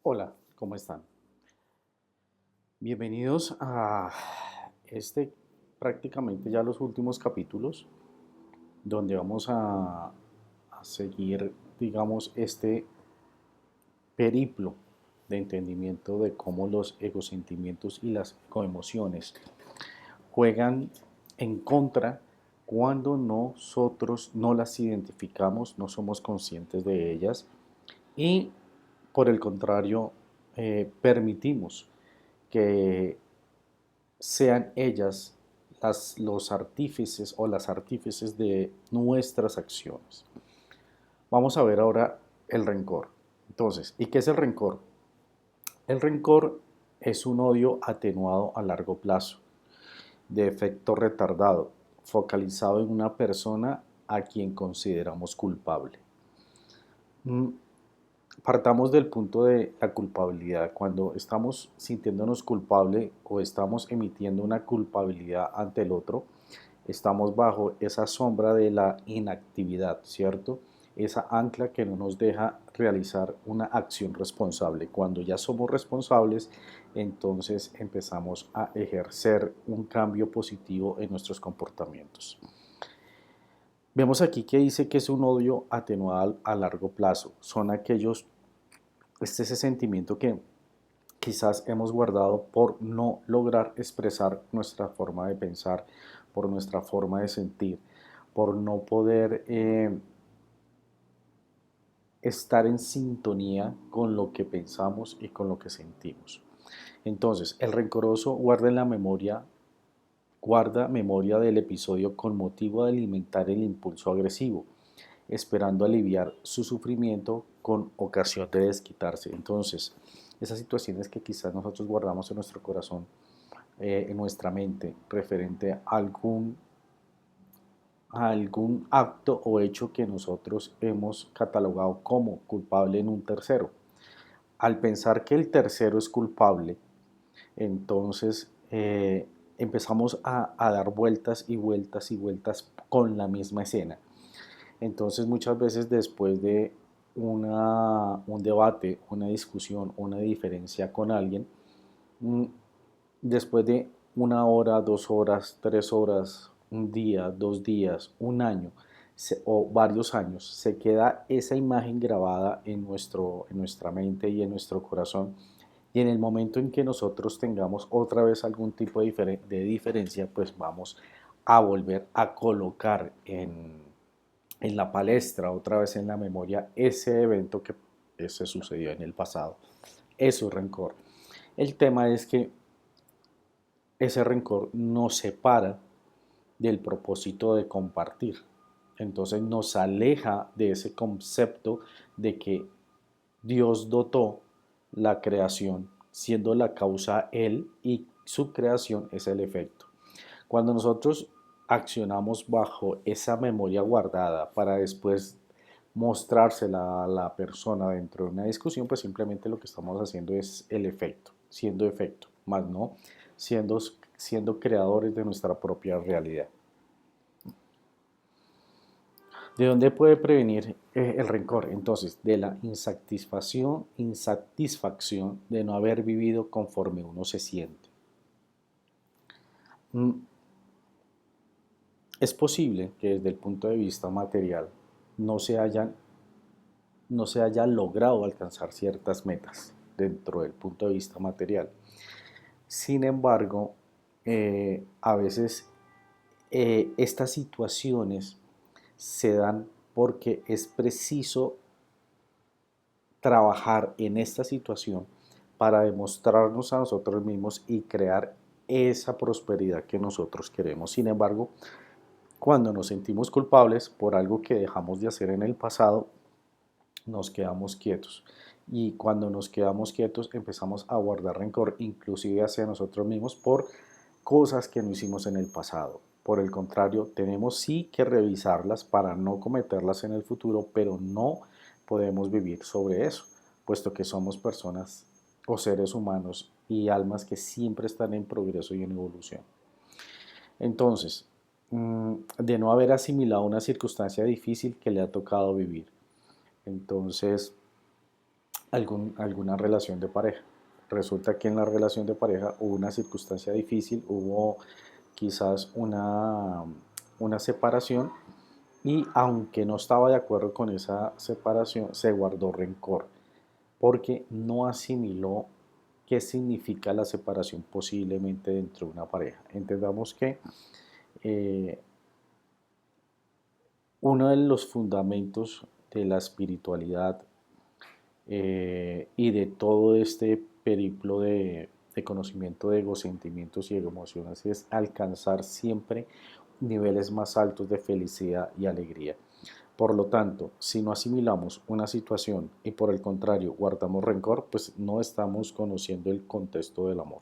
Hola, ¿cómo están? Bienvenidos a este prácticamente ya los últimos capítulos donde vamos a seguir, digamos, este periplo de entendimiento de cómo los egosentimientos y las ecoemociones juegan en contra cuando nosotros no las identificamos, no somos conscientes de ellas y por el contrario permitimos que sean ellas los artífices o las artífices de nuestras acciones. Vamos a ver ahora el rencor. Entonces, ¿y qué es el rencor? El rencor es un odio atenuado a largo plazo, de efecto retardado, focalizado en una persona a quien consideramos culpable. Mm, Partamos del punto de la culpabilidad. Cuando estamos sintiéndonos culpable o estamos emitiendo una culpabilidad ante el otro, estamos bajo esa sombra de la inactividad, ¿cierto? Esa ancla que no nos deja realizar una acción responsable. Cuando ya somos responsables, entonces empezamos a ejercer un cambio positivo en nuestros comportamientos. Vemos aquí que dice que es un odio atenuado a largo plazo. Son aquellos, ese sentimiento que quizás hemos guardado por no lograr expresar nuestra forma de pensar, por nuestra forma de sentir, por no poder estar en sintonía con lo que pensamos y con lo que sentimos. Entonces, el rencoroso guarda memoria del episodio con motivo de alimentar el impulso agresivo, esperando aliviar su sufrimiento con ocasión de desquitarse. Entonces, esas situaciones que quizás nosotros guardamos en nuestro corazón, en nuestra mente, referente a algún acto o hecho que nosotros hemos catalogado como culpable en un tercero. Al pensar que el tercero es culpable, entonces empezamos a dar vueltas y vueltas y vueltas con la misma escena. Entonces muchas veces después de un debate, una discusión, una diferencia con alguien, mm, después de una hora, 2 horas, 3 horas, un día, 2 días, un año o varios años, se queda esa imagen grabada en nuestra mente y en nuestro corazón. Y en el momento en que nosotros tengamos otra vez algún tipo de diferencia, pues vamos a volver a colocar en la palestra, otra vez en la memoria, ese evento que se sucedió en el pasado. Eso es rencor. El tema es que ese rencor nos separa del propósito de compartir. Entonces nos aleja de ese concepto de que Dios dotó la creación, siendo la causa Él y su creación es el efecto. Cuando nosotros accionamos bajo esa memoria guardada para después mostrársela a la persona dentro de una discusión, pues simplemente lo que estamos haciendo es el efecto, siendo efecto, más no siendo creadores de nuestra propia realidad. ¿De dónde puede prevenir el rencor? Entonces, de la insatisfacción de no haber vivido conforme uno se siente. Mm, Es posible que desde el punto de vista material no se hayan, no se haya logrado alcanzar ciertas metas dentro del punto de vista material. Sin embargo, a veces estas situaciones se dan porque es preciso trabajar en esta situación para demostrarnos a nosotros mismos y crear esa prosperidad que nosotros queremos. Sin embargo, cuando nos sentimos culpables por algo que dejamos de hacer en el pasado, nos quedamos quietos. Y cuando nos quedamos quietos empezamos a guardar rencor, inclusive hacia nosotros mismos, por cosas que no hicimos en el pasado. Por el contrario, tenemos sí que revisarlas para no cometerlas en el futuro, pero no podemos vivir sobre eso, puesto que somos personas o seres humanos y almas que siempre están en progreso y en evolución. Entonces, de no haber asimilado una circunstancia difícil que le ha tocado vivir. Entonces, alguna relación de pareja. Resulta que en la relación de pareja hubo una circunstancia difícil, hubo quizás una separación y aunque no estaba de acuerdo con esa separación, se guardó rencor porque no asimiló qué significa la separación posiblemente dentro de una pareja. Entendamos que eh, uno de los fundamentos de la espiritualidad y de todo este periplo de conocimiento de ego, sentimientos y emociones es alcanzar siempre niveles más altos de felicidad y alegría. Por lo tanto, si no asimilamos una situación y por el contrario guardamos rencor, pues no estamos conociendo el contexto del amor.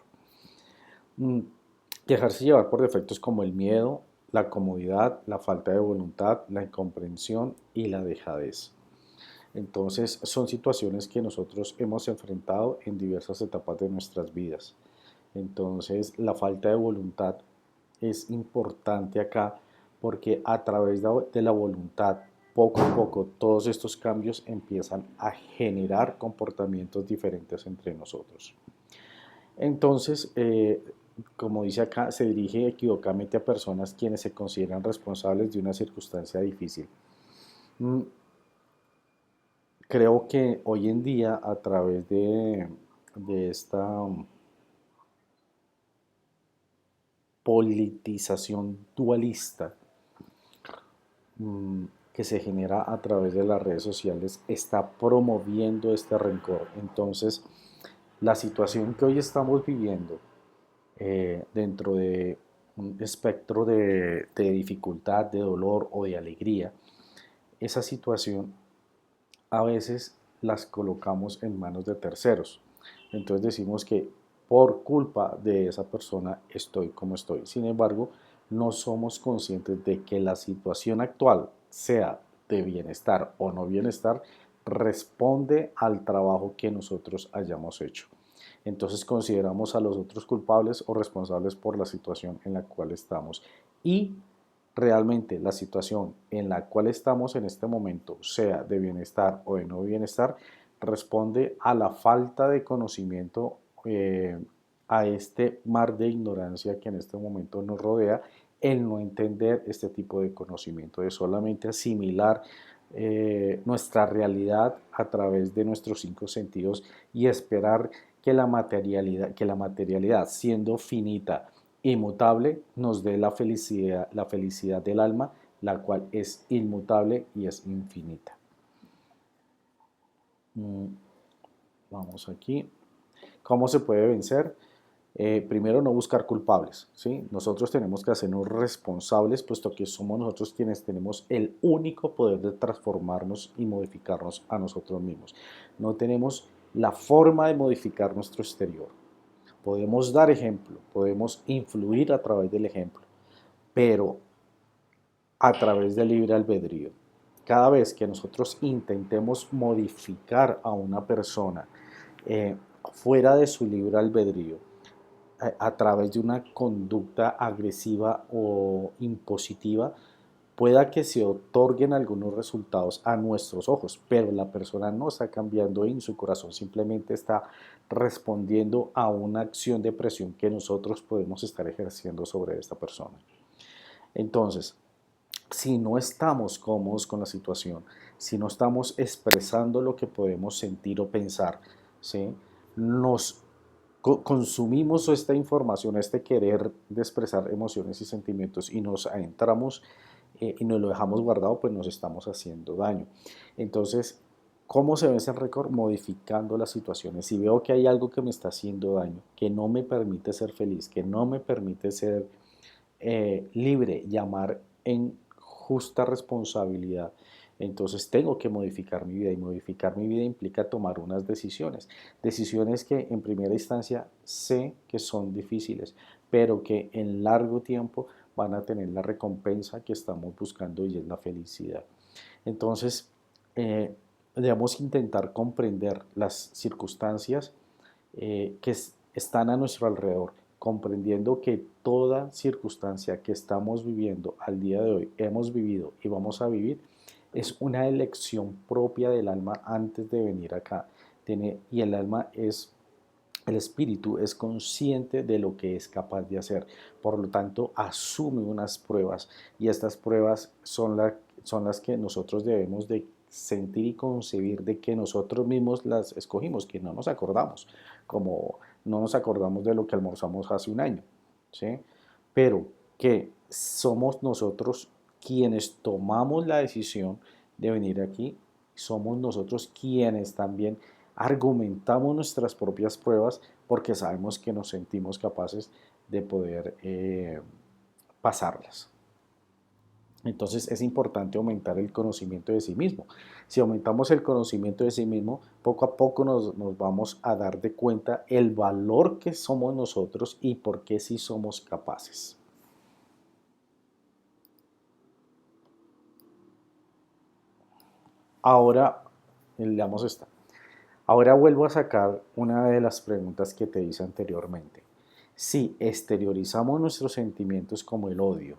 Dejarse llevar por defectos como el miedo, la comodidad, la falta de voluntad, la incomprensión y la dejadez. Entonces, son situaciones que nosotros hemos enfrentado en diversas etapas de nuestras vidas. Entonces, la falta de voluntad es importante acá porque a través de la voluntad, poco a poco, todos estos cambios empiezan a generar comportamientos diferentes entre nosotros. Entonces, como dice acá, se dirige equivocadamente a personas quienes se consideran responsables de una circunstancia difícil. Mm, Creo que hoy en día, a través de esta politización dualista que se genera a través de las redes sociales, está promoviendo este rencor. Entonces, la situación que hoy estamos viviendo dentro de un espectro de dificultad, de dolor o de alegría, esa situación a veces las colocamos en manos de terceros. Entonces decimos que por culpa de esa persona estoy como estoy. Sin embargo, no somos conscientes de que la situación actual, sea de bienestar o no bienestar, responde al trabajo que nosotros hayamos hecho. Entonces consideramos a los otros culpables o responsables por la situación en la cual estamos. Y realmente la situación en la cual estamos en este momento, sea de bienestar o de no bienestar, responde a la falta de conocimiento, a este mar de ignorancia que en este momento nos rodea, el no entender este tipo de conocimiento, de solamente asimilar nuestra realidad a través de nuestros cinco sentidos y esperar que la materialidad siendo finita, inmutable, nos dé la felicidad del alma, la cual es inmutable y es infinita. Vamos aquí. ¿Cómo se puede vencer? Primero, no buscar culpables, ¿sí? Nosotros tenemos que hacernos responsables, puesto que somos nosotros quienes tenemos el único poder de transformarnos y modificarnos a nosotros mismos. No tenemos la forma de modificar nuestro exterior. Podemos dar ejemplo, podemos influir a través del ejemplo, pero a través del libre albedrío. Cada vez que nosotros intentemos modificar a una persona fuera de su libre albedrío, a través de una conducta agresiva o impositiva, pueda que se otorguen algunos resultados a nuestros ojos, pero la persona no está cambiando en su corazón, simplemente está respondiendo a una acción de presión que nosotros podemos estar ejerciendo sobre esta persona. Entonces, si no estamos cómodos con la situación, si no estamos expresando lo que podemos sentir o pensar, ¿sí? Nos consumimos esta información, este querer de expresar emociones y sentimientos y nos adentramos y nos lo dejamos guardado, pues nos estamos haciendo daño. Entonces, ¿cómo se vence el récord? Modificando las situaciones. Si veo que hay algo que me está haciendo daño, que no me permite ser feliz, que no me permite ser libre, llamar en justa responsabilidad, entonces tengo que modificar mi vida y modificar mi vida implica tomar unas decisiones. Decisiones que en primera instancia sé que son difíciles, pero que en largo tiempo van a tener la recompensa que estamos buscando y es la felicidad. Entonces, debemos intentar comprender las circunstancias que están a nuestro alrededor, comprendiendo que toda circunstancia que estamos viviendo al día de hoy, hemos vivido y vamos a vivir, es una elección propia del alma antes de venir acá. y el alma es, el espíritu es consciente de lo que es capaz de hacer, por lo tanto asume unas pruebas y estas pruebas son las que nosotros debemos de sentir y concebir de que nosotros mismos las escogimos, que no nos acordamos, como no nos acordamos de lo que almorzamos hace un año, ¿sí? Pero que somos nosotros quienes tomamos la decisión de venir aquí, somos nosotros quienes también argumentamos nuestras propias pruebas porque sabemos que nos sentimos capaces de poder pasarlas. Entonces es importante aumentar el conocimiento de sí mismo. Si aumentamos el conocimiento de sí mismo, poco a poco nos vamos a dar de cuenta el valor que somos nosotros y por qué sí somos capaces. Ahora, leamos esta. Ahora vuelvo a sacar una de las preguntas que te hice anteriormente. Si exteriorizamos nuestros sentimientos como el odio,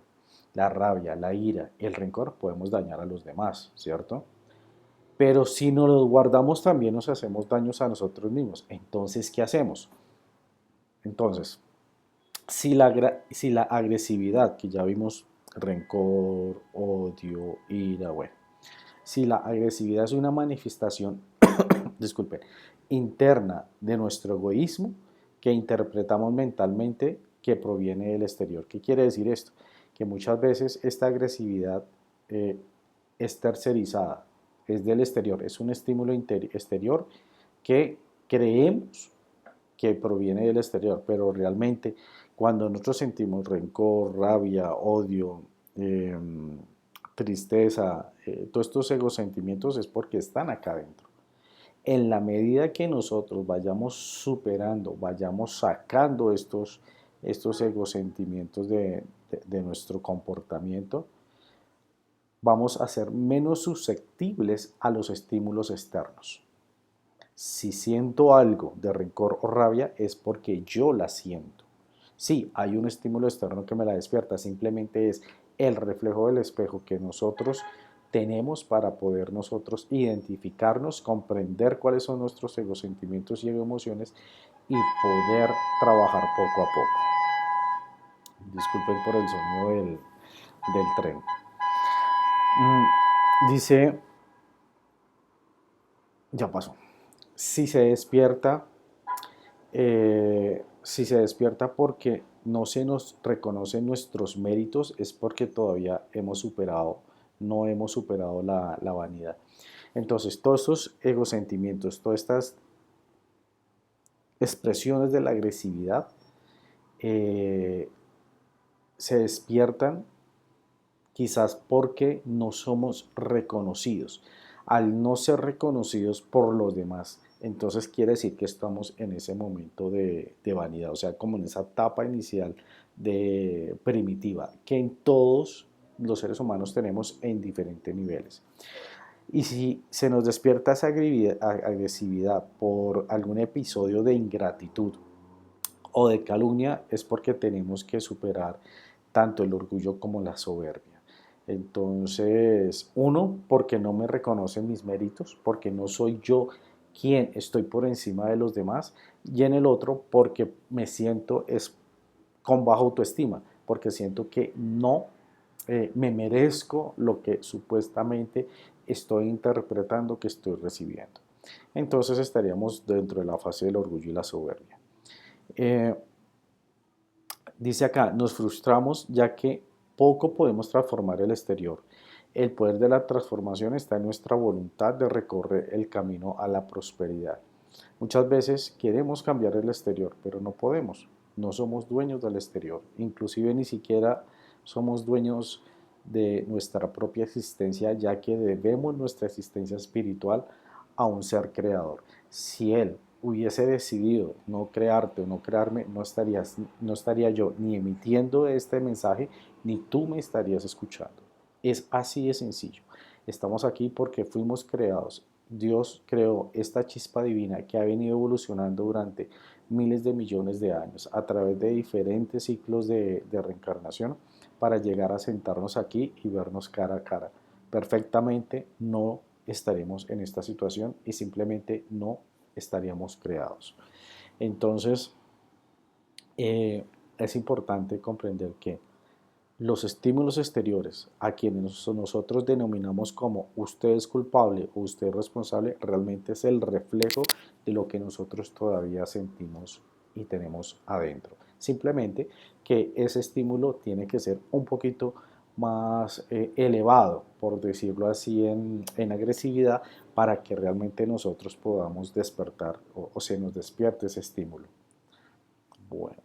la rabia, la ira, el rencor, podemos dañar a los demás, ¿cierto? Pero si nos los guardamos también nos hacemos daños a nosotros mismos. Entonces, ¿qué hacemos? Entonces, si la agresividad, que ya vimos, rencor, odio, ira, bueno, si la agresividad es una manifestación, disculpen, interna de nuestro egoísmo que interpretamos mentalmente que proviene del exterior. ¿Qué quiere decir esto? Que muchas veces esta agresividad eh, es tercerizada, es del exterior, es un estímulo exterior que creemos que proviene del exterior, pero realmente cuando nosotros sentimos rencor, rabia, odio, eh, tristeza, todos estos egosentimientos es porque están acá adentro. En la medida que nosotros vayamos superando, vayamos sacando estos egosentimientos de nuestro comportamiento, vamos a ser menos susceptibles a los estímulos externos. Si siento algo de rencor o rabia es porque yo la siento. Sí, hay un estímulo externo que me la despierta, simplemente es el reflejo del espejo que nosotros tenemos para poder nosotros identificarnos, comprender cuáles son nuestros egosentimientos y emociones y poder trabajar poco a poco. Disculpen por el sonido del tren. Dice, ya pasó. Si se despierta si se despierta porque no se nos reconocen nuestros méritos, es porque todavía no hemos superado la vanidad. Entonces, todos estos egosentimientos, todas estas expresiones de la agresividad eh, se despiertan quizás porque no somos reconocidos. Al no ser reconocidos por los demás, entonces quiere decir que estamos en ese momento de vanidad, o sea, como en esa etapa inicial de primitiva, que en todos los seres humanos tenemos en diferentes niveles. Y si se nos despierta esa agresividad por algún episodio de ingratitud o de calumnia, es porque tenemos que superar tanto el orgullo como la soberbia. Entonces, uno, porque no me reconocen mis méritos, porque no soy yo quien estoy por encima de los demás, y en el otro, porque me siento con baja autoestima, porque siento que no me merezco lo que supuestamente estoy interpretando que estoy recibiendo. Entonces estaríamos dentro de la fase del orgullo y la soberbia. Eh, Dice acá, nos frustramos ya que poco podemos transformar el exterior. El poder de la transformación está en nuestra voluntad de recorrer el camino a la prosperidad. Muchas veces queremos cambiar el exterior, pero no podemos. No somos dueños del exterior. Inclusive ni siquiera somos dueños de nuestra propia existencia, ya que debemos nuestra existencia espiritual a un ser creador. Si Él hubiese decidido no crearte o no crearme, no estaría yo ni emitiendo este mensaje, ni tú me estarías escuchando. Es así de sencillo. Estamos aquí porque fuimos creados. Dios creó esta chispa divina que ha venido evolucionando durante miles de millones de años a través de diferentes ciclos de reencarnación para llegar a sentarnos aquí y vernos cara a cara. Perfectamente no estaremos en esta situación y simplemente no estaríamos creados. Entonces, es importante comprender que los estímulos exteriores, a quienes nosotros denominamos como usted es culpable o usted es responsable, realmente es el reflejo de lo que nosotros todavía sentimos y tenemos adentro. Simplemente que ese estímulo tiene que ser un poquito más elevado, por decirlo así, en agresividad, para que realmente nosotros podamos despertar o se nos despierte ese estímulo. Bueno.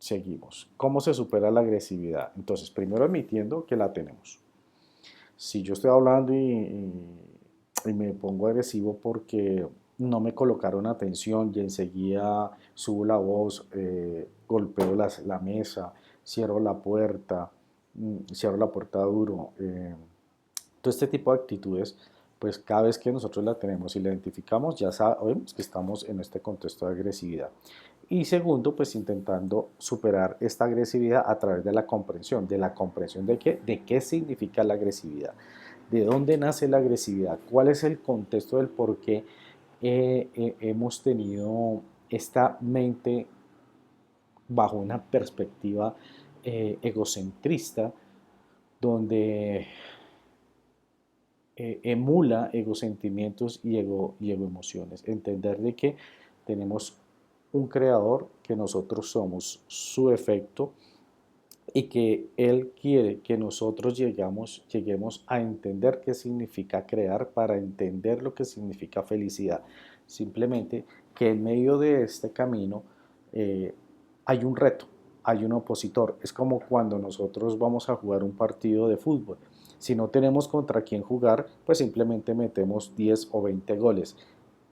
Seguimos. ¿Cómo se supera la agresividad? Entonces, primero admitiendo que la tenemos. Si yo estoy hablando y me pongo agresivo porque no me colocaron atención y enseguida subo la voz, golpeo la mesa, cierro la puerta duro, todo este tipo de actitudes, pues cada vez que nosotros la tenemos y la identificamos, ya sabemos que estamos en este contexto de agresividad. Y segundo, pues intentando superar esta agresividad a través de la comprensión. ¿De la comprensión de qué? De qué significa la agresividad. ¿De dónde nace la agresividad? ¿Cuál es el contexto del por qué hemos tenido esta mente bajo una perspectiva egocentrista donde emula egosentimientos y ego emociones? Entender de que tenemos un creador, que nosotros somos su efecto y que Él quiere que nosotros lleguemos a entender qué significa crear para entender lo que significa felicidad. Simplemente que en medio de este camino hay un reto, hay un opositor. Es como cuando nosotros vamos a jugar un partido de fútbol. Si no tenemos contra quién jugar, pues simplemente metemos 10 o 20 goles.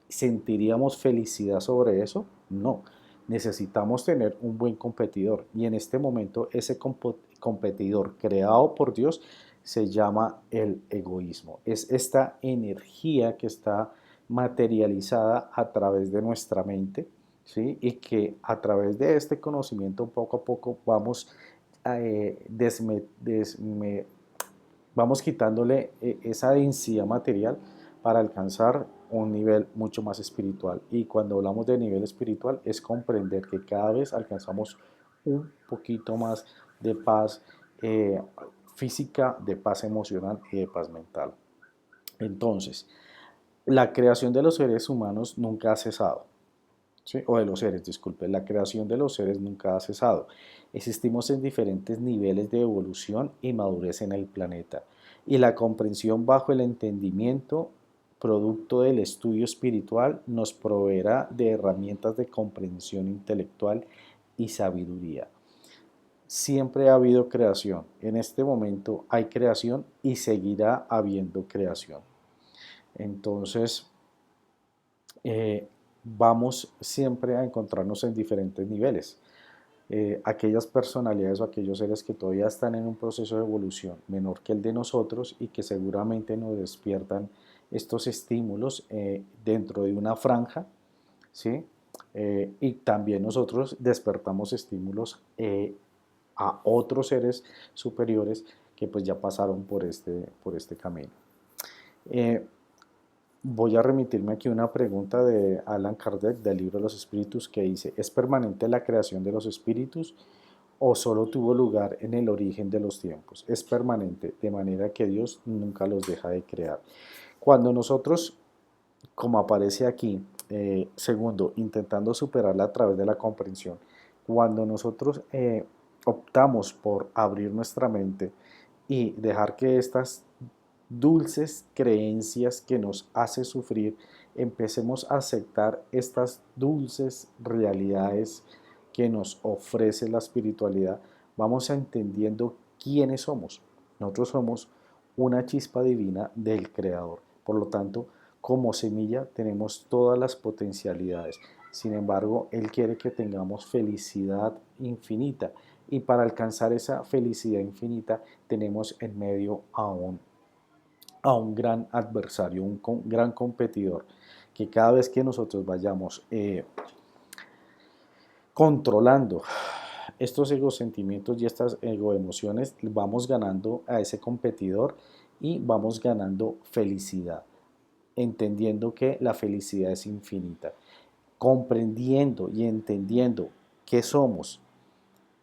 ¿Sentiríamos felicidad sobre eso? No. Necesitamos tener un buen competidor y en este momento ese competidor creado por Dios se llama el egoísmo. Es esta energía que está materializada a través de nuestra mente, ¿sí? Y que a través de este conocimiento poco a poco vamos vamos quitándole esa densidad material para alcanzar un nivel mucho más espiritual. Y cuando hablamos de nivel espiritual es comprender que cada vez alcanzamos un poquito más de paz física, de paz emocional y de paz mental. Entonces, la creación de los seres humanos nunca ha cesado. ¿Sí? O de los seres, disculpe, la creación de los seres nunca ha cesado. Existimos en diferentes niveles de evolución y madurez en el planeta, y la comprensión bajo el entendimiento, producto del estudio espiritual, nos proveerá de herramientas de comprensión intelectual y sabiduría. Siempre ha habido creación, en este momento hay creación y seguirá habiendo creación. Entonces, vamos siempre a encontrarnos en diferentes niveles. Aquellas personalidades o aquellos seres que todavía están en un proceso de evolución menor que el de nosotros y que seguramente nos despiertan estos estímulos dentro de una franja, ¿sí? Y también nosotros despertamos estímulos a otros seres superiores que pues ya pasaron por este camino. Voy a remitirme aquí a una pregunta de Allan Kardec del libro de los espíritus que dice: ¿es permanente la creación de los espíritus o solo tuvo lugar en el origen de los tiempos? Es permanente, de manera que Dios nunca los deja de crear. Cuando nosotros, como aparece aquí, segundo, intentando superarla a través de la comprensión, cuando nosotros optamos por abrir nuestra mente y dejar que estas dulces creencias que nos hace sufrir, empecemos a aceptar estas dulces realidades que nos ofrece la espiritualidad, vamos entendiendo quiénes somos. Nosotros somos una chispa divina del Creador. Por lo tanto, como semilla tenemos todas las potencialidades. Sin embargo, Él quiere que tengamos felicidad infinita. Y para alcanzar esa felicidad infinita tenemos en medio a un gran adversario, un gran competidor, que cada vez que nosotros vayamos controlando estos egosentimientos y estas egoemociones, vamos ganando a ese competidor y vamos ganando felicidad. entendiendo que la felicidad es infinita, comprendiendo y entendiendo qué somos,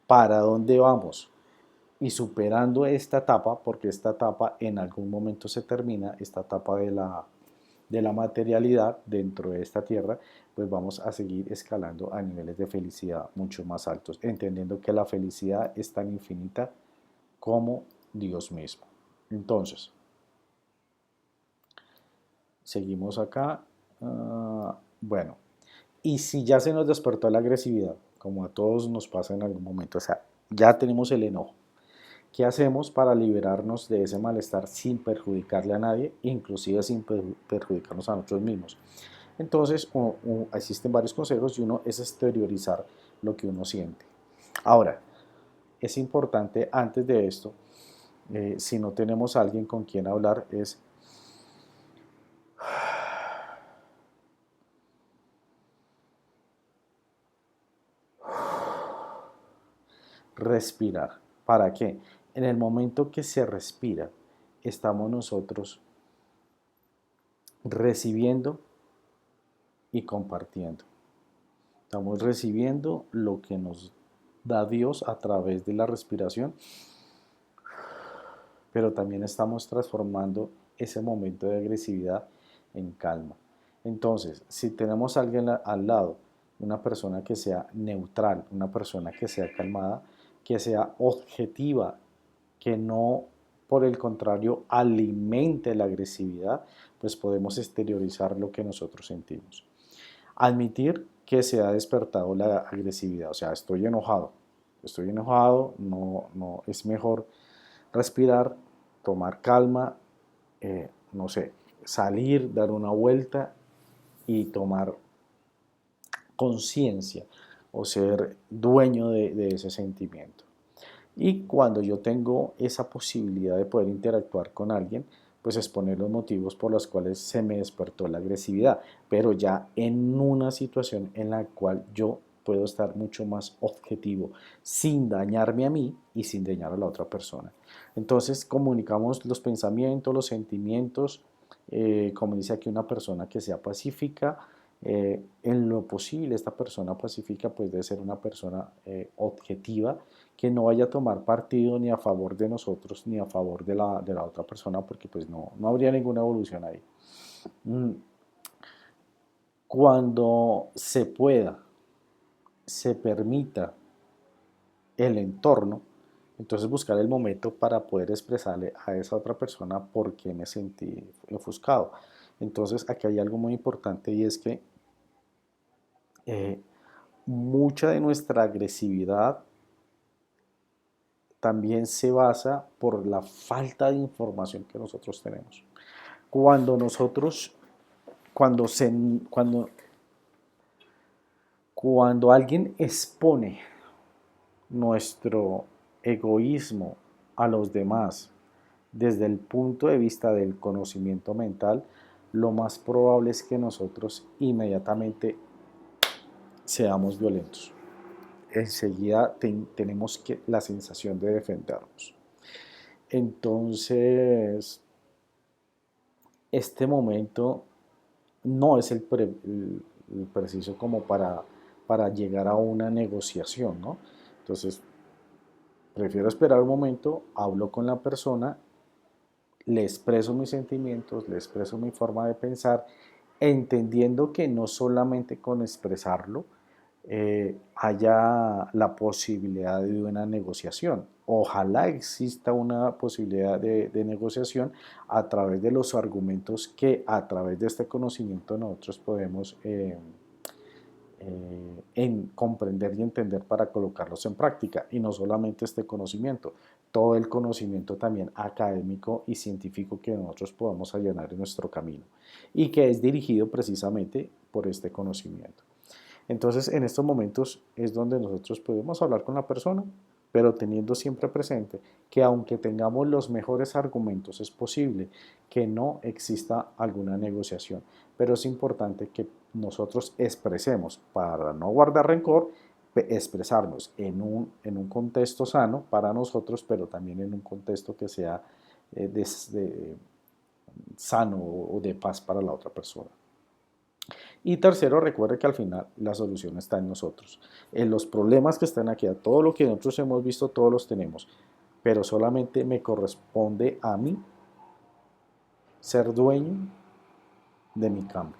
para dónde vamos y superando esta etapa, porque esta etapa en algún momento se termina, esta etapa de la materialidad dentro de esta tierra, pues vamos a seguir escalando a niveles de felicidad mucho más altos, entendiendo que la felicidad es tan infinita como Dios mismo. Entonces, seguimos acá. Bueno, y si ya se nos despertó la agresividad, como a todos nos pasa en algún momento, o sea, ya tenemos el enojo, ¿qué hacemos para liberarnos de ese malestar sin perjudicarle a nadie, inclusive sin perjudicarnos a nosotros mismos? Entonces, existen varios consejos y uno es exteriorizar lo que uno siente. Ahora, es importante antes de esto, si no tenemos a alguien con quien hablar, es respirar. ¿Para qué? En el momento que se respira, estamos nosotros recibiendo y compartiendo. Estamos recibiendo lo que nos da Dios a través de la respiración, pero también estamos transformando ese momento de agresividad en calma. Entonces, si tenemos a alguien al lado, una persona que sea neutral, una persona que sea calmada, que sea objetiva, que no, por el contrario, alimente la agresividad, pues podemos exteriorizar lo que nosotros sentimos. Admitir que se ha despertado la agresividad, o sea, estoy enojado, no, es mejor respirar, tomar calma, no sé, salir, dar una vuelta y tomar conciencia o ser dueño de ese sentimiento. Y cuando yo tengo esa posibilidad de poder interactuar con alguien, pues exponer los motivos por los cuales se me despertó la agresividad, pero ya en una situación en la cual yo puedo estar mucho más objetivo, sin dañarme a mí y sin dañar a la otra persona. Entonces comunicamos los pensamientos, los sentimientos, como dice aquí una persona que sea pacífica, en lo posible esta persona pacífica pues debe ser una persona objetiva, que no vaya a tomar partido ni a favor de nosotros ni a favor de la otra persona, porque pues no habría ninguna evolución ahí. Cuando se pueda, se permita el entorno, entonces buscar el momento para poder expresarle a esa otra persona por qué me sentí ofuscado. Entonces aquí hay algo muy importante y es que eh, mucha de nuestra agresividad también se basa por la falta de información que nosotros tenemos. Cuando nosotros, cuando, se, cuando, cuando alguien expone nuestro egoísmo a los demás desde el punto de vista del conocimiento mental, lo más probable es que nosotros inmediatamente seamos violentos. Enseguida tenemos la sensación de defendernos. Entonces, este momento no es el preciso como para llegar a una negociación, ¿no? Entonces, prefiero esperar un momento, hablo con la persona, le expreso mis sentimientos, le expreso mi forma de pensar, entendiendo que no solamente con expresarlo haya la posibilidad de una negociación. Ojalá exista una posibilidad de negociación a través de los argumentos que a través de este conocimiento nosotros podemos en comprender y entender para colocarlos en práctica. Y no solamente este conocimiento, todo el conocimiento también académico y científico que nosotros podamos allanar en nuestro camino y que es dirigido precisamente por este conocimiento. Entonces, en estos momentos es donde nosotros podemos hablar con la persona, pero teniendo siempre presente que aunque tengamos los mejores argumentos, es posible que no exista alguna negociación. Pero es importante que nosotros expresemos, para no guardar rencor, expresarnos en un contexto sano para nosotros, pero también en un contexto que sea sano o de paz para la otra persona. Y tercero, recuerde que al final la solución está en nosotros. En los problemas que están aquí, a todo lo que nosotros hemos visto, todos los tenemos. Pero solamente me corresponde a mí ser dueño de mi cambio.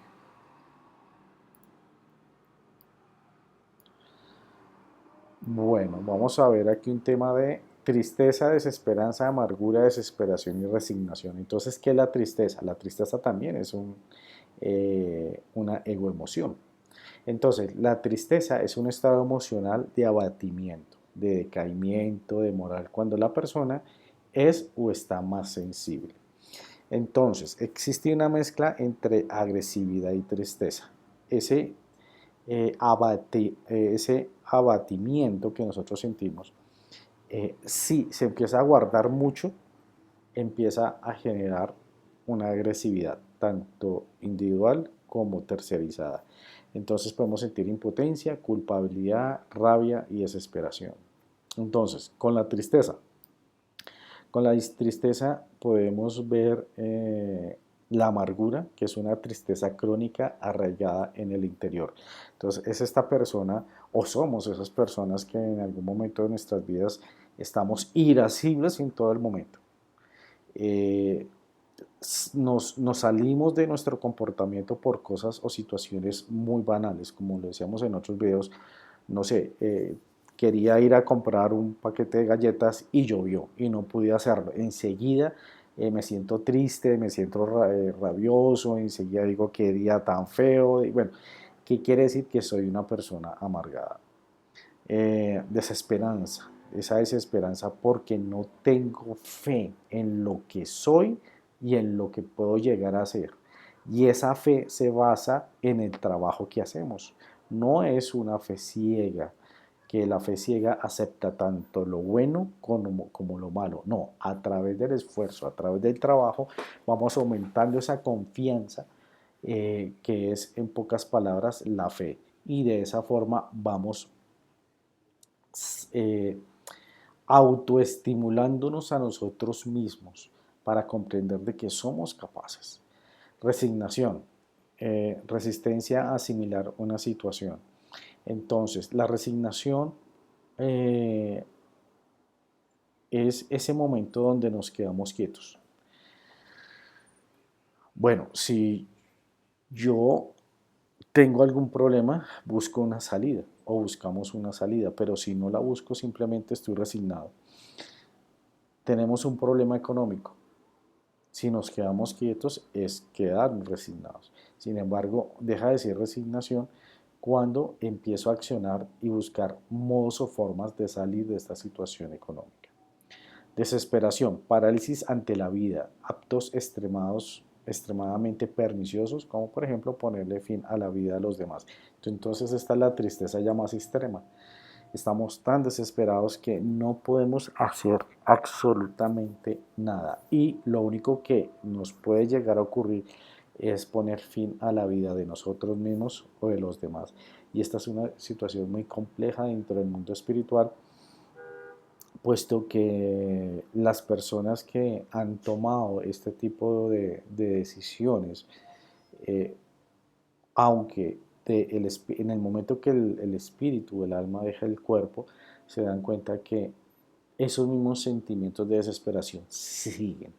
Bueno, vamos a ver aquí un tema de tristeza, desesperanza, amargura, desesperación y resignación. Entonces, ¿qué es la tristeza? La tristeza también es una egoemoción. Entonces, la tristeza es un estado emocional de abatimiento, de decaimiento, de moral, cuando la persona es o está más sensible. Entonces, existe una mezcla entre agresividad y tristeza. Ese, ese abatimiento que nosotros sentimos, si se empieza a guardar mucho, empieza a generar una agresividad, tanto individual como tercerizada. Entonces podemos sentir impotencia, culpabilidad, rabia y desesperación. Entonces, con la tristeza podemos ver la amargura, que es una tristeza crónica arraigada en el interior. Entonces, es esta persona o somos esas personas que en algún momento de nuestras vidas estamos irascibles en todo el momento. Eh, nos salimos de nuestro comportamiento por cosas o situaciones muy banales, como lo decíamos en otros videos, no sé, quería ir a comprar un paquete de galletas y llovió y no pude hacerlo. Enseguida me siento triste, me siento rabioso, enseguida digo qué día tan feo, y bueno, ¿qué quiere decir? Que soy una persona amargada. Desesperanza, esa desesperanza porque no tengo fe en lo que soy y en lo que puedo llegar a ser. Y esa fe se basa en el trabajo que hacemos. No es una fe ciega, que la fe ciega acepta tanto lo bueno como lo malo. No, a través del esfuerzo, a través del trabajo, vamos aumentando esa confianza que es en pocas palabras la fe. Y de esa forma vamos eh, autoestimulándonos a nosotros mismos para comprender de que somos capaces. Resignación, resistencia a asimilar una situación. Entonces, la resignación eh, es ese momento donde nos quedamos quietos. Bueno, si yo tengo algún problema, busco una salida o buscamos una salida, pero si no la busco, simplemente estoy resignado. Tenemos un problema económico. Si nos quedamos quietos es quedarnos resignados. Sin embargo, deja de ser resignación cuando empiezo a accionar y buscar modos o formas de salir de esta situación económica. Desesperación, parálisis ante la vida, actos extremadamente perniciosos, como por ejemplo ponerle fin a la vida de los demás. Entonces esta es la tristeza ya más extrema. Estamos tan desesperados que no podemos hacer absolutamente nada. Y lo único que nos puede llegar a ocurrir es poner fin a la vida de nosotros mismos o de los demás. Y esta es una situación muy compleja dentro del mundo espiritual, puesto que las personas que han tomado este tipo de decisiones, eh, aunque en el momento que el espíritu, el alma deja el cuerpo, se dan cuenta que esos mismos sentimientos de desesperación siguen.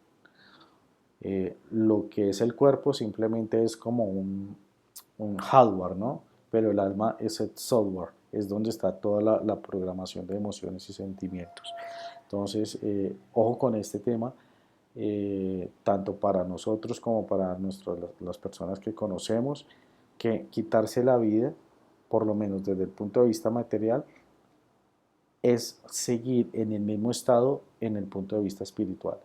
Lo que es el cuerpo simplemente es como un hardware, ¿no? Pero el alma es el software, es donde está toda la programación de emociones y sentimientos. Entonces, ojo con este tema, tanto para nosotros como para las personas que conocemos, que quitarse la vida, por lo menos desde el punto de vista material, es seguir en el mismo estado en el punto de vista espiritual.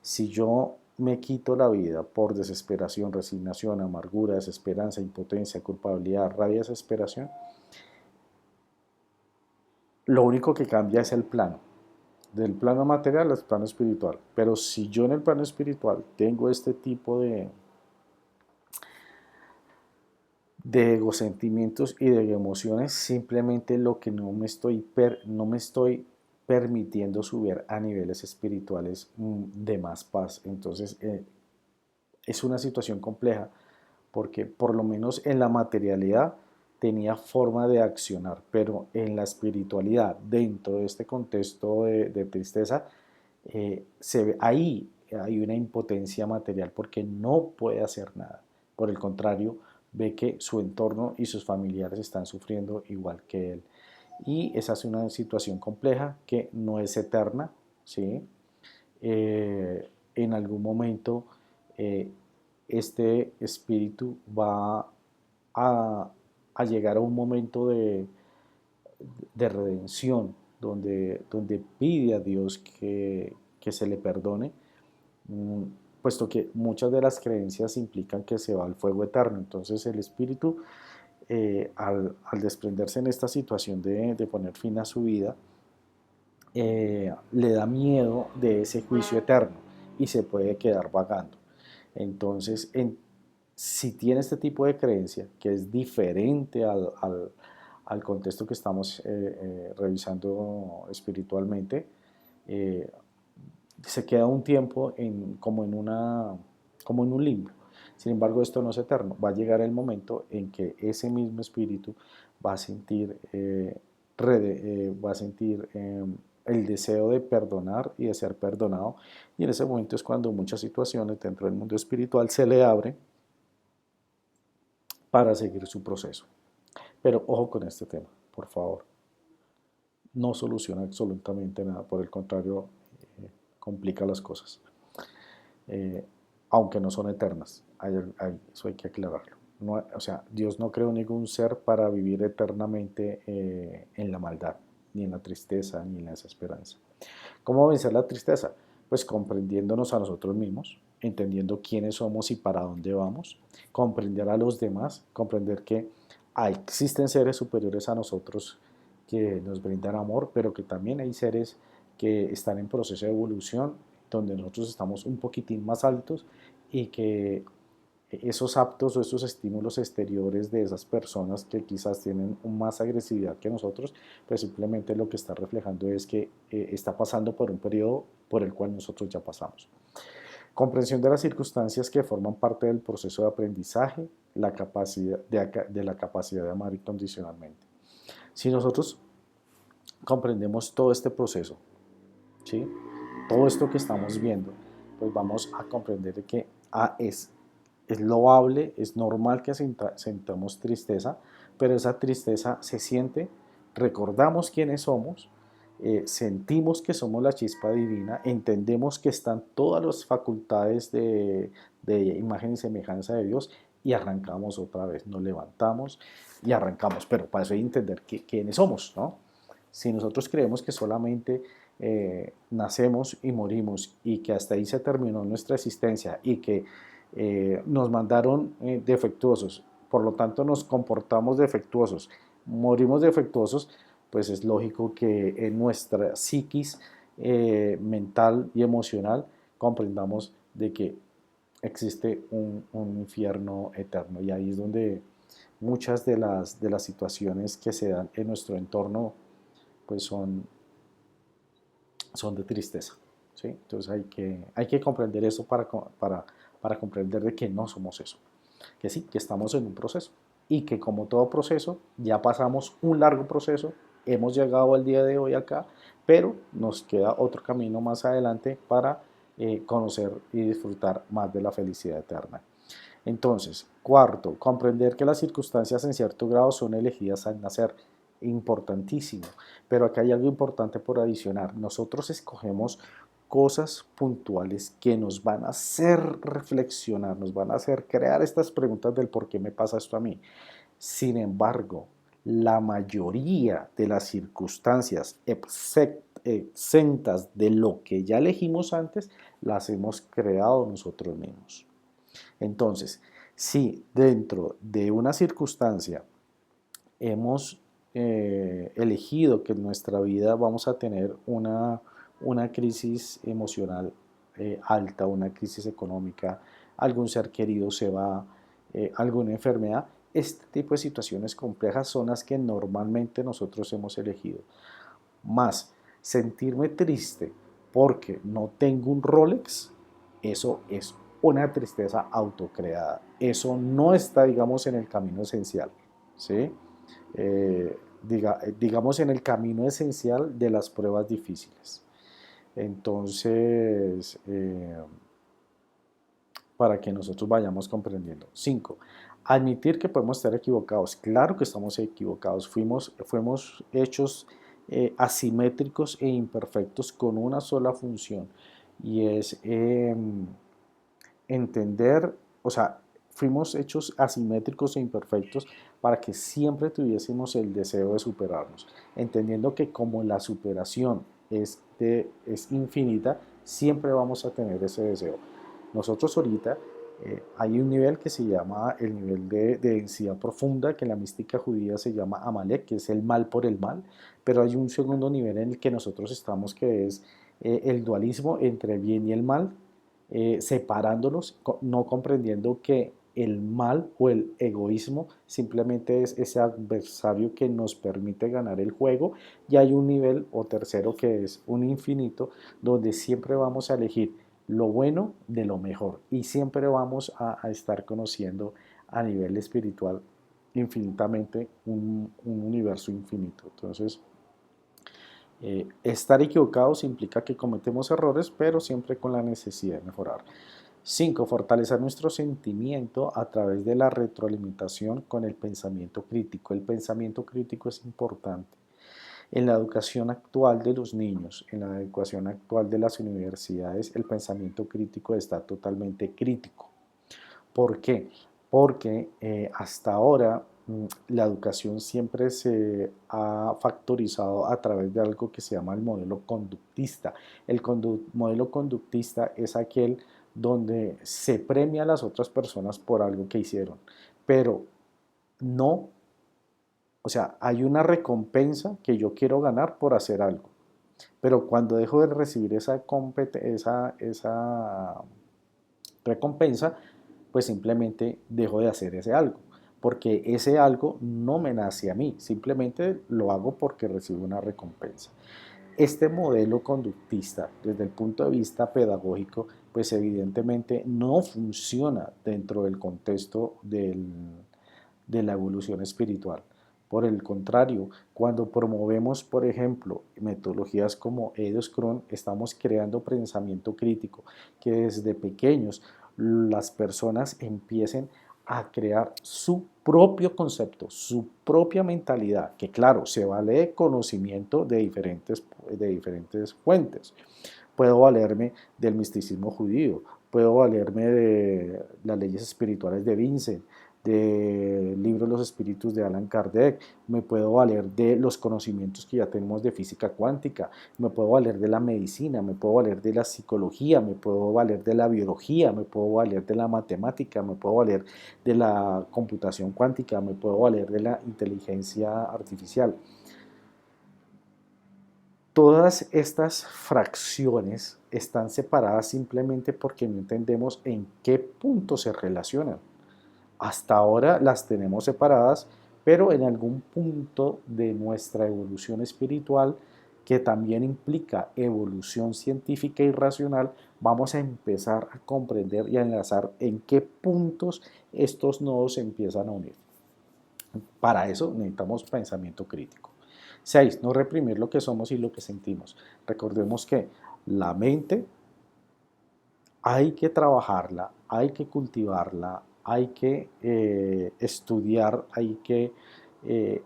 Si yo me quito la vida por desesperación, resignación, amargura, desesperanza, impotencia, culpabilidad, rabia, desesperación, lo único que cambia es el plano, del plano material al plano espiritual. Pero si yo en el plano espiritual tengo este tipo de egosentimientos y de emociones, simplemente lo que no me estoy permitiendo subir a niveles espirituales de más paz. Entonces, es una situación compleja porque por lo menos en la materialidad tenía forma de accionar, pero en la espiritualidad, dentro de este contexto de tristeza, se ve, ahí hay una impotencia material porque no puede hacer nada. Por el contrario, ve que su entorno y sus familiares están sufriendo igual que él. Y esa es una situación compleja que no es eterna, ¿sí? En algún momento eh, este espíritu va a, a llegar a un momento de redención, donde pide a Dios que se le perdone, mm, puesto que muchas de las creencias implican que se va al fuego eterno. Entonces el espíritu, al desprenderse en esta situación de poner fin a su vida, le da miedo de ese juicio eterno y se puede quedar vagando. Entonces, si tiene este tipo de creencia, que es diferente al contexto que estamos revisando espiritualmente, eh, se queda un tiempo como en un limbo. Sin embargo, esto no es eterno. Va a llegar el momento en que ese mismo espíritu va a sentir, va a sentir el deseo de perdonar y de ser perdonado. Y en ese momento es cuando muchas situaciones dentro del mundo espiritual se le abren para seguir su proceso. Pero ojo con este tema, por favor. No soluciona absolutamente nada, por el contrario, complica las cosas. eh, Aunque no son eternas. Eso hay que aclararlo. No, o sea, Dios no creó ningún ser para vivir eternamente en la maldad, ni en la tristeza, ni en la desesperanza. ¿Cómo vencer la tristeza? Pues comprendiéndonos a nosotros mismos, entendiendo quiénes somos y para dónde vamos, comprender a los demás, comprender que existen seres superiores a nosotros que nos brindan amor, pero que también hay seres que están en proceso de evolución, donde nosotros estamos un poquitín más altos y que esos aptos o esos estímulos exteriores de esas personas que quizás tienen más agresividad que nosotros, pues simplemente lo que está reflejando es que está pasando por un periodo por el cual nosotros ya pasamos. Comprensión de las circunstancias que forman parte del proceso de aprendizaje, la capacidad de la capacidad de amar incondicionalmente. Si nosotros comprendemos todo este proceso, ¿sí? Todo esto que estamos viendo, pues vamos a comprender que es loable, es normal que sintamos tristeza, pero esa tristeza se siente, recordamos quiénes somos, sentimos que somos la chispa divina, entendemos que están todas las facultades de imagen y semejanza de Dios y arrancamos otra vez, nos levantamos y arrancamos, pero para eso hay que entender quiénes somos, ¿no? Si nosotros creemos que solamente nacemos y morimos y que hasta ahí se terminó nuestra existencia y que nos mandaron defectuosos, por lo tanto nos comportamos defectuosos, morimos defectuosos, pues es lógico que en nuestra psiquis mental y emocional comprendamos de que existe un infierno eterno y ahí es donde muchas de las situaciones que se dan en nuestro entorno pues son de tristeza. ¿Sí? Entonces hay que comprender eso para comprender de que no somos eso, que sí, que estamos en un proceso y que como todo proceso ya pasamos un largo proceso, hemos llegado al día de hoy acá, pero nos queda otro camino más adelante para conocer y disfrutar más de la felicidad eterna. Entonces, cuarto, comprender que las circunstancias en cierto grado son elegidas al nacer. Importantísimo. Pero acá hay algo importante por adicionar. Nosotros escogemos cosas puntuales que nos van a hacer reflexionar, nos van a hacer crear estas preguntas del por qué me pasa esto a mí. Sin embargo, la mayoría de las circunstancias exentas de lo que ya elegimos antes, las hemos creado nosotros mismos. Entonces, si dentro de una circunstancia hemos elegido que en nuestra vida vamos a tener una crisis emocional alta, una crisis económica, algún ser querido se va, alguna enfermedad, este tipo de situaciones complejas son las que normalmente nosotros hemos elegido. Más sentirme triste porque no tengo un Rolex, eso es una tristeza autocreada. Eso no está, digamos, en el camino esencial, ¿sí? Digamos, en el camino esencial de las pruebas difíciles. Entonces, para que nosotros vayamos comprendiendo. 5. Admitir que podemos estar equivocados. Claro que estamos equivocados. Fuimos hechos asimétricos e imperfectos con una sola función y es entender, o sea, fuimos hechos asimétricos e imperfectos para que siempre tuviésemos el deseo de superarnos, entendiendo que como la superación es infinita, siempre vamos a tener ese deseo. Nosotros ahorita hay un nivel que se llama el nivel de densidad profunda, que en la mística judía se llama Amalek, que es el mal por el mal, pero hay un segundo nivel en el que nosotros estamos, que es el dualismo entre el bien y el mal, separándolos, no comprendiendo que el mal o el egoísmo simplemente es ese adversario que nos permite ganar el juego, y hay un nivel o tercero que es un infinito donde siempre vamos a elegir lo bueno de lo mejor y siempre vamos a estar conociendo a nivel espiritual infinitamente un universo infinito. Entonces, estar equivocados implica que cometemos errores, pero siempre con la necesidad de mejorar. 5. Fortalecer nuestro sentimiento a través de la retroalimentación con el pensamiento crítico. El pensamiento crítico es importante. En la educación actual de los niños, en la educación actual de las universidades, el pensamiento crítico está totalmente crítico. ¿Por qué? Porque hasta ahora la educación siempre se ha factorizado a través de algo que se llama el modelo conductista. Modelo conductista es aquel donde se premia a las otras personas por algo que hicieron, pero no, o sea, hay una recompensa que yo quiero ganar por hacer algo, pero cuando dejo de recibir esa recompensa, pues simplemente dejo de hacer ese algo, porque ese algo no me nace a mí, simplemente lo hago porque recibo una recompensa. Este modelo conductista, desde el punto de vista pedagógico, pues evidentemente no funciona dentro del contexto de la evolución espiritual. Por el contrario, cuando promovemos, por ejemplo, metodologías como Eidos Krohn, estamos creando pensamiento crítico, que desde pequeños las personas empiecen a crear su propio concepto, su propia mentalidad, que claro, se vale de conocimiento de diferentes fuentes. Puedo valerme del misticismo judío, puedo valerme de las leyes espirituales de Vincent, del libro Los Espíritus de Allan Kardec, me puedo valer de los conocimientos que ya tenemos de física cuántica, me puedo valer de la medicina, me puedo valer de la psicología, me puedo valer de la biología, me puedo valer de la matemática, me puedo valer de la computación cuántica, me puedo valer de la inteligencia artificial. Todas estas fracciones están separadas simplemente porque no entendemos en qué punto se relacionan. Hasta ahora las tenemos separadas, pero en algún punto de nuestra evolución espiritual, que también implica evolución científica y racional, vamos a empezar a comprender y a enlazar en qué puntos estos nodos se empiezan a unir. Para eso necesitamos pensamiento crítico. 6. No reprimir lo que somos y lo que sentimos. Recordemos que la mente hay que trabajarla, hay que cultivarla, hay que estudiar, hay que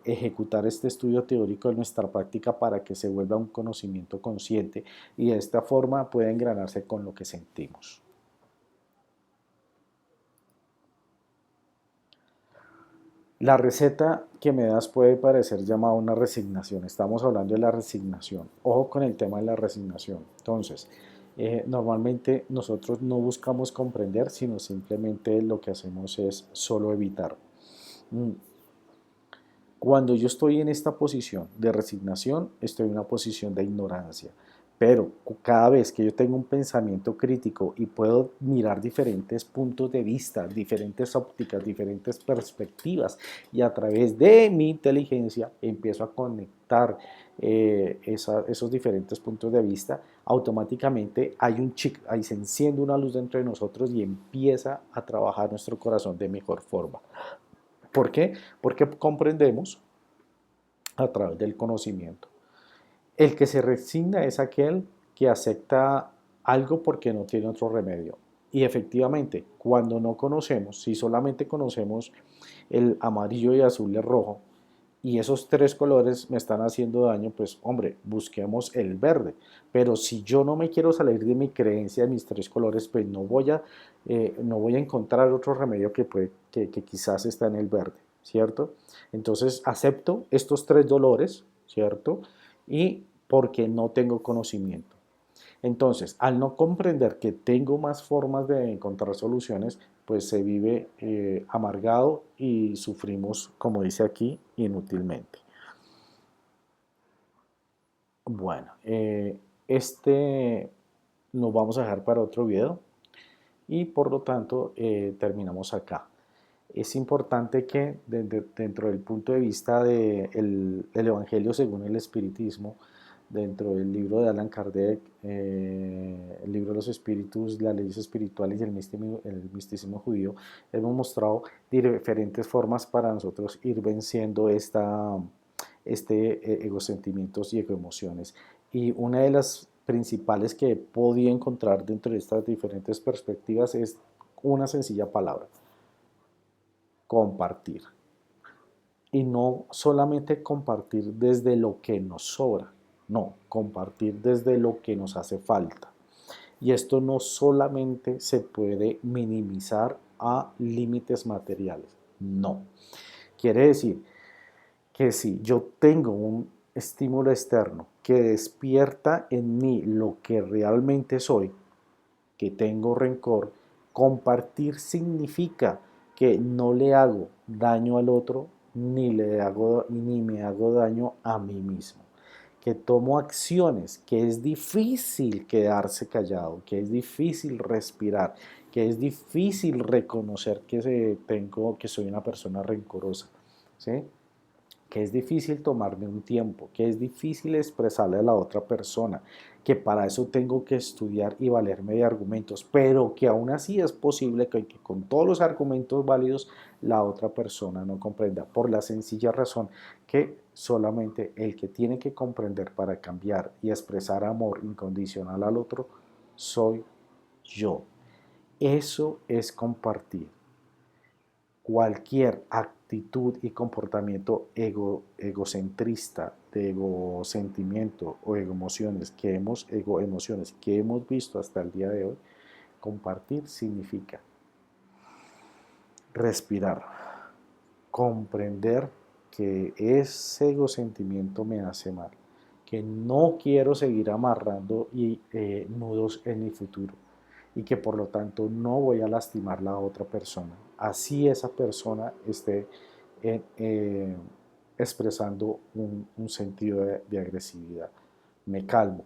ejecutar este estudio teórico en nuestra práctica para que se vuelva un conocimiento consciente y de esta forma pueda engranarse con lo que sentimos. La receta que me das puede parecer llamada una resignación. Estamos hablando de la resignación. Ojo con el tema de la resignación. Entonces, normalmente nosotros no buscamos comprender, sino simplemente lo que hacemos es solo evitar. Cuando yo estoy en esta posición de resignación, estoy en una posición de ignorancia. Pero cada vez que yo tengo un pensamiento crítico y puedo mirar diferentes puntos de vista, diferentes ópticas, diferentes perspectivas, y a través de mi inteligencia empiezo a conectar esos diferentes puntos de vista, automáticamente hay un chip, ahí se enciende una luz dentro de nosotros y empieza a trabajar nuestro corazón de mejor forma. ¿Por qué? Porque comprendemos a través del conocimiento. El que se resigna es aquel que acepta algo porque no tiene otro remedio. Y efectivamente, cuando no conocemos, si solamente conocemos el amarillo y azul y el rojo, y esos tres colores me están haciendo daño, pues hombre, busquemos el verde. Pero si yo no me quiero salir de mi creencia de mis tres colores, pues no voy a encontrar otro remedio que quizás está en el verde, ¿cierto? Entonces acepto estos tres dolores, ¿cierto? Y porque no tengo conocimiento. Entonces, al no comprender que tengo más formas de encontrar soluciones, pues se vive amargado y sufrimos, como dice aquí, inútilmente. Bueno, este nos vamos a dejar para otro video y por lo tanto terminamos acá. Es importante que dentro del punto de vista del Evangelio según el Espiritismo, dentro del libro de Allan Kardec, el libro de los espíritus, las leyes espirituales y el misticismo judío, hemos mostrado diferentes formas para nosotros ir venciendo egosentimientos y egoemociones. Y una de las principales que he podido encontrar dentro de estas diferentes perspectivas es una sencilla palabra: compartir. Y no solamente compartir desde lo que nos sobra, no, compartir desde lo que nos hace falta. Y esto no solamente se puede minimizar a límites materiales, no. Quiere decir que si yo tengo un estímulo externo que despierta en mí lo que realmente soy, que tengo rencor, compartir significa que no le hago daño al otro ni me hago daño a mí mismo. Que tomo acciones, que es difícil quedarse callado, que es difícil respirar, que es difícil reconocer que soy una persona rencorosa, ¿sí? Que es difícil tomarme un tiempo, que es difícil expresarle a la otra persona, que para eso tengo que estudiar y valerme de argumentos, pero que aún así es posible que con todos los argumentos válidos la otra persona no comprenda, por la sencilla razón que solamente el que tiene que comprender para cambiar y expresar amor incondicional al otro soy yo. Eso es compartir. Cualquier actitud y comportamiento egocentrista, de egosentimiento o egoemociones que hemos visto hasta el día de hoy, compartir significa respirar, comprender que ese egosentimiento me hace mal, que no quiero seguir amarrando nudos en mi futuro y que por lo tanto no voy a lastimar a la otra persona. Así esa persona esté eh, expresando un sentido de agresividad. Me calmo,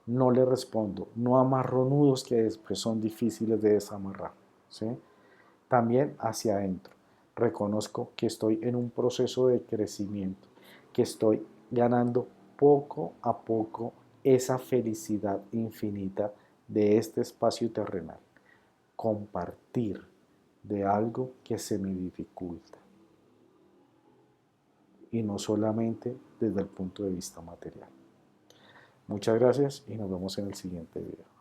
no le respondo, no amarro nudos que después son difíciles de desamarrar, ¿sí? También hacia adentro. Reconozco que estoy en un proceso de crecimiento, que estoy ganando poco a poco esa felicidad infinita de este espacio terrenal. Compartir de algo que se me dificulta. Y no solamente desde el punto de vista material. Muchas gracias y nos vemos en el siguiente video.